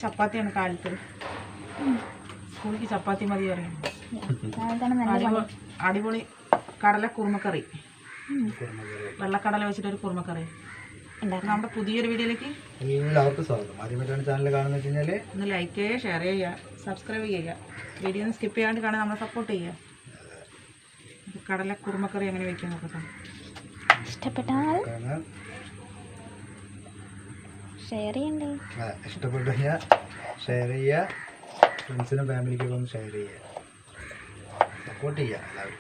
ചപ്പാത്തിയാണ് കാലത്ത്. സ്കൂളിലേക്ക് ചപ്പാത്തി മതി പറയും. അടിപൊളി കടല കുറുമക്കറി, വെള്ളക്കടല വെച്ചിട്ടൊരു കുറുമക്കറി. നമ്മുടെ പുതിയൊരു വീഡിയോയിലേക്ക് എല്ലാവർക്കും സ്വാഗതം. ആദ്യമായിട്ടാണ് ചാനൽ കാണുന്നത് വെച്ചാൽ ഒന്ന് ലൈക്ക് ചെയ്യുക, ഷെയർ ചെയ്യുക, സബ്സ്ക്രൈബ് ചെയ്യുക. വീഡിയോ ഒന്ന് സ്കിപ്പ് ചെയ്യാണ്ട് കാണാൻ നമ്മളെ സപ്പോർട്ട് ചെയ്യുക. കടല കുറുമക്കറി എങ്ങനെ വെക്കാൻ നോക്കട്ടെ. ഇഷ്ടപ്പെട്ടാൽ ഷെയർ ചെയ്യണ്ടേ? ഇഷ്ടപ്പെട്ടു കഴിഞ്ഞാൽ ഷെയർ ചെയ്യുക, ഫ്രണ്ട്സിനും ഫാമിലിക്കൊക്കെ ഒന്ന് ഷെയർ ചെയ്യുക, സപ്പോർട്ട് ചെയ്യുക എല്ലാവരും.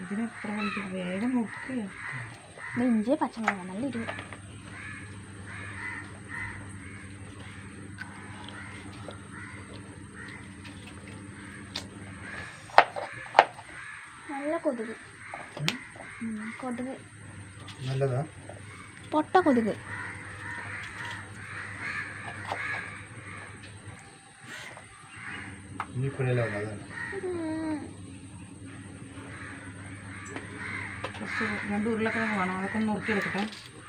ഇതിനെത്ര മണിക്ക് വേഗം നോക്കുക. ഇഞ്ചി പച്ചമുളക് നല്ല ഇരു നല്ല കൊതുക്. കൊതുക് നല്ലതാ, പൊട്ട കൊതുക്. ഇനിയിപ്പോഴല്ലേ അതാണ്. കുറച്ച് 2 ഉരുളക്കിഴങ്ങ് വേണം, അതൊക്കെ ഒന്ന് നുറുക്കിയെടുക്കട്ടെ.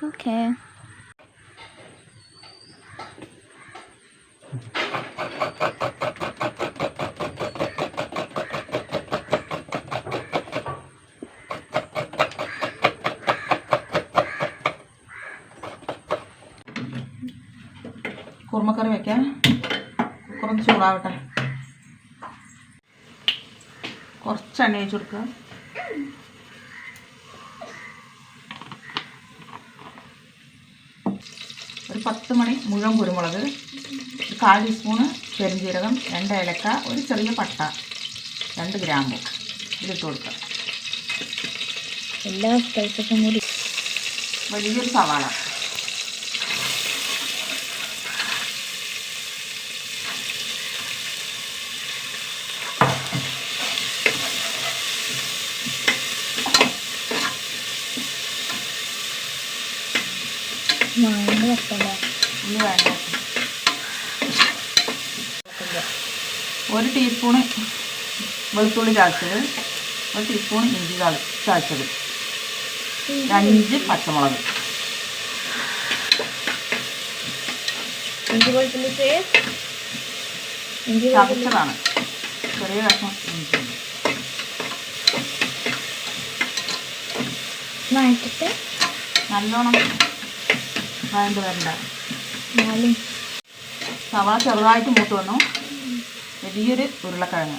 ഓക്കെ. കുറുമക്കറി വയ്ക്കാം. കുക്കറൊന്ന് ചൂടാവട്ടെ. കുറച്ച് എണ്ണ ഒഴിച്ച് കൊടുക്കുക. ഒരു 10 മണി മുഴുവൻ കുരുമുളക്, 1/4 ടീസ്പൂണ് പെരുംജീരകം, 2 ഏലക്ക, ഒരു ചെറിയ പട്ട, 2 ഗ്രാമ്പു ഇതിട്ട് കൊടുക്കുക. എല്ലാ സ്പൈസസും കൂടി. വലിയൊരു സവാള, വാങ്ങി വെക്കണ്ട. ഇനി വേണ്ട. 1 ടീസ്പൂണ് വെളുത്തുള്ളി ചതച്ചത്, 1 ടീസ്പൂൺ ഇഞ്ചി ചതച്ചത്, 5 പച്ചമുളക്, ഇഞ്ചി വെളുത്തുള്ളി പേസ്റ്റ്, ഇഞ്ചി ചതച്ചതാണ്, ചെറിയ കഷ്ണം ഇഞ്ചി വാങ്ങിച്ചിട്ട് നല്ലോണം വഴണ്ട് വരണ്ട. 4 സവാള ചെറുതായിട്ട് മൂത്ത് വന്നു. വലിയൊരു ഉരുളക്കിഴങ്ങ്,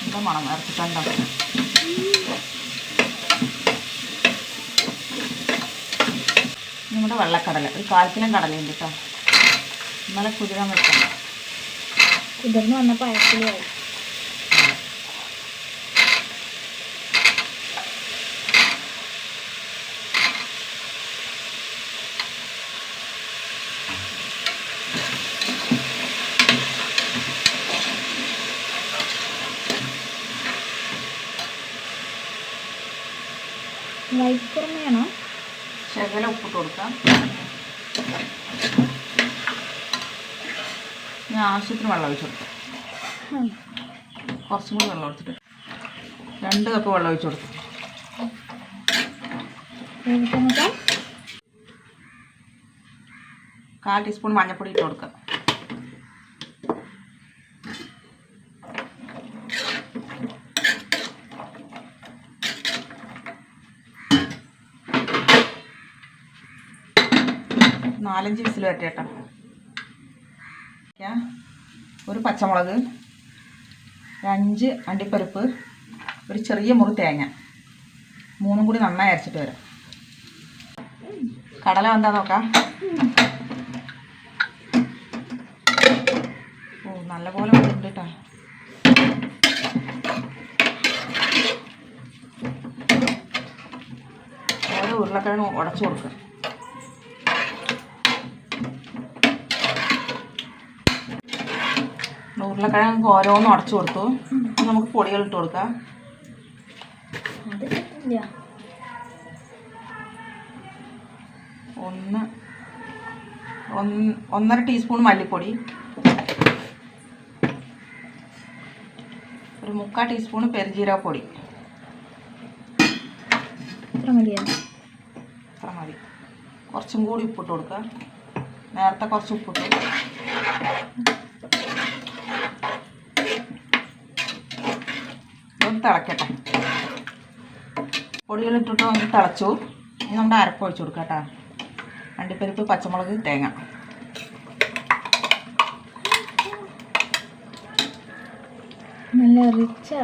എന്താ മണം ഇറച്ചിക്കണ്ട. നമ്മുടെ വെള്ളക്കടല, ഒരു 1/4 കിലോ കടലയുണ്ട് കേട്ടോ. ഇന്നലെ കുതിരാൻ വെക്കണം. കുതിർന്ന് വന്നപ്പോൾ അയക്കിലായി. വൈറ്റ് കുറുമയാണോ? ശകലം ഉപ്പിട്ട് കൊടുക്കാം. ഞാൻ ആവശ്യത്തിന് വെള്ളം ഒഴിച്ചു കൊടുക്കാം. കുറച്ചും കൂടി വെള്ളം ഒഴിച്ചിട്ട് 2 കപ്പ് വെള്ളം ഒഴിച്ചു കൊടുക്കും. 1/4 ടീസ്പൂൺ മഞ്ഞൾപ്പൊടി ഇട്ട് കൊടുക്കുക. നാലഞ്ച് വിസിൽ വരട്ടെ. ഒരു പച്ചമുളക്, 5 അണ്ടിപ്പരിപ്പ്, ഒരു ചെറിയ മുറി തേങ്ങ, 3 കൂടി നന്നായി അരച്ചിട്ട് വരാം. കടല എന്താ നോക്കാം. ഓ നല്ലപോലെ വന്നിട്ടുണ്ട് കേട്ടോ. ഓരോ ഉരുളക്കിഴങ്ങ് ഉടച്ചു കൊടുക്കുക. ഉരുളക്കിഴങ്ങ് ഓരോന്നും ഉടച്ചു കൊടുത്തു. നമുക്ക് പൊടികൾ ഇട്ട് കൊടുക്കാം. 1.5 ടീസ്പൂൺ മല്ലിപ്പൊടി, ഒരു 3/4 ടീസ്പൂൺ പെരുംജീരകപ്പൊടി. ഇത്ര മതിയോ? അത്ര മതി. കുറച്ചും കൂടി ഉപ്പിട്ട് കൊടുക്കുക. നേരത്തെ കുറച്ച് ഉപ്പിട്ടു. ഇതൊന്ന് തിളക്കട്ടെ. പൊടികളിട്ടിട്ട് ഒന്ന് തിളച്ചു. ഇനി നമ്മുടെ അരപ്പ് ഒഴിച്ച് കൊടുക്കാം കേട്ടോ. അണ്ടിപ്പരിപ്പ്, പച്ചമുളക്, തേങ്ങ. നല്ല റിച്ചാ.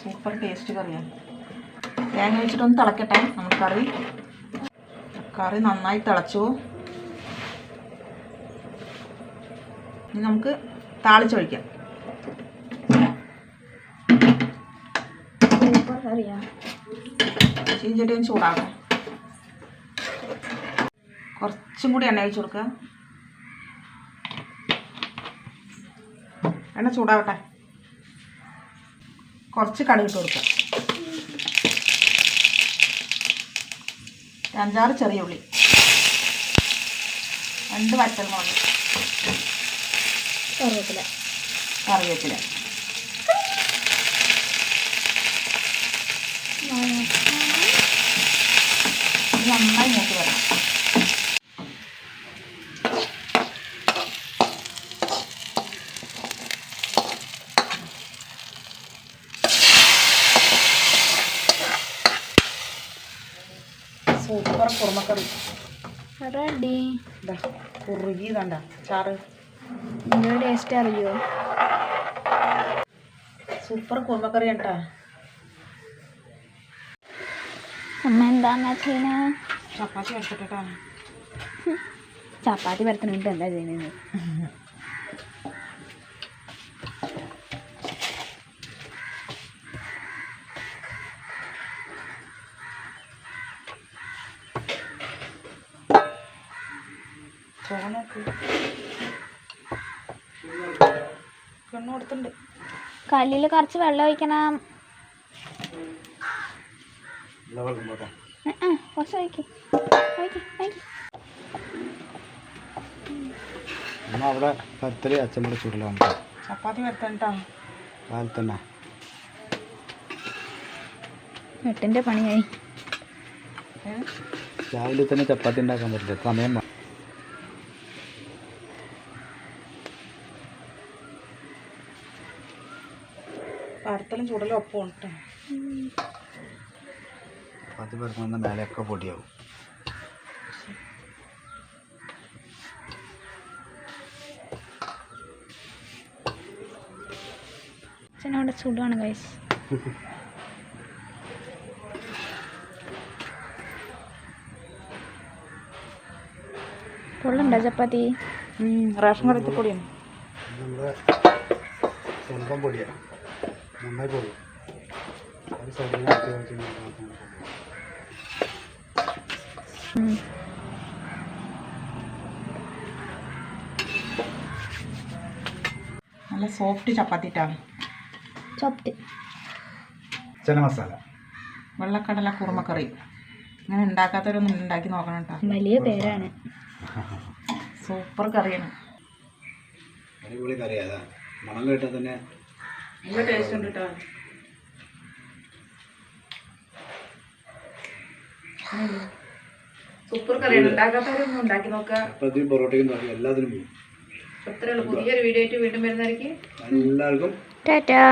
സൂപ്പർ ടേസ്റ്റ് കറിയാണ്. തേങ്ങ വെച്ചിട്ടൊന്ന് തിളക്കട്ടെ നമ്മുടെ കറി നന്നായി തിളച്ചു. ഇനി നമുക്ക് താളിച്ചൊഴിക്കാം. സൂപ്പർ കറിയാ. ചീഞ്ചട്ടിയും ചൂടാക്കാം. കുറച്ചും കൂടി എണ്ണ ഒഴിച്ച് കൊടുക്കുക. എണ്ണ ചൂടാവട്ടെ. കുറച്ച് കടുക് ഇട്ട് കൊടുക്കുക. 5-6 ചെറിയ ഉള്ളി, 2 വറ്റൽമുളക്, കറിവേപ്പില. ഇത് നന്നായി മൂത്ത് വരണം. Super കുറുമക്കറി ready. കുറുകിയതാണ്ട ചാറ്. നിങ്ങളുടെ ടേസ്റ്റ് അറിയോ? സൂപ്പർ കുറുമക്കറി കേട്ടാ. അമ്മ എന്താ ചെയ്യണ? ചപ്പാത്തി എടുത്തിട്ടാ. ചപ്പാത്തി പരത്തണിട്ട് എന്താ ചെയ്യുന്നത്? കൊടുത്തുണ്ട്. കല്ലിൽ കുറച്ച് വെള്ളം ഒഴിക്കണം. കുറച്ച് ഒഴിക്ക്. അവിടെ പത്തരി അച്ഛമ്മടെ ചൂടിലാണ് ചപ്പാത്തി വരുത്തണ്ടാ. കാലത്തന്നെ 8ന്റെ പണിയായി. രാവിലെ തന്നെ ചപ്പാത്തി ഉണ്ടാക്കാൻ പറ്റില്ല, സമയം വേണം. പരത്തലും ചൂടലും ഒപ്പം ഉണ്ട്. ചപ്പാത്തി പരത്തുന്ന മേലെയൊക്കെ പൊടിയാവും. അച്ഛനവിടെ ചൂടാണ് ഗൈസ്. പൊള്ളുണ്ടോ ചപ്പാത്തി? റേഷൻ കടത്തി പൊടിയാണ്. നമ്മുടെ സ്വന്തം പൊടിയാണ്, നന്നായി പൊടിയും. അത് സൗകര്യം നല്ല സോഫ്റ്റ് ചപ്പാത്തിട്ടാണ്. ചില മസാല വെള്ളക്കടല കുറുമക്കറി. ഇങ്ങനെ ഉണ്ടാക്കാത്തവരൊന്നും ഉണ്ടാക്കി നോക്കണം കേട്ടോ. വലിയ പേരാണ്. സൂപ്പർ കറിയാണ്. അടിപൊളി കറിയാ. മണം കേട്ടാൽ തന്നെ നല്ല ടേസ്റ്റ് ഉണ്ട് കേട്ടോ. സൂപ്പർ കറിയാണ്. ഉണ്ടാക്കാത്തവരൊന്നും ഉണ്ടാക്കി നോക്കുക. പൊറോട്ടയ്ക്കും എല്ലാത്തിനും അത്രയുള്ളൂ. പുതിയൊരു വീഡിയോ ആയിട്ട് വീണ്ടും വരുന്നതായിരിക്കും. എല്ലാവർക്കും ടാറ്റാ.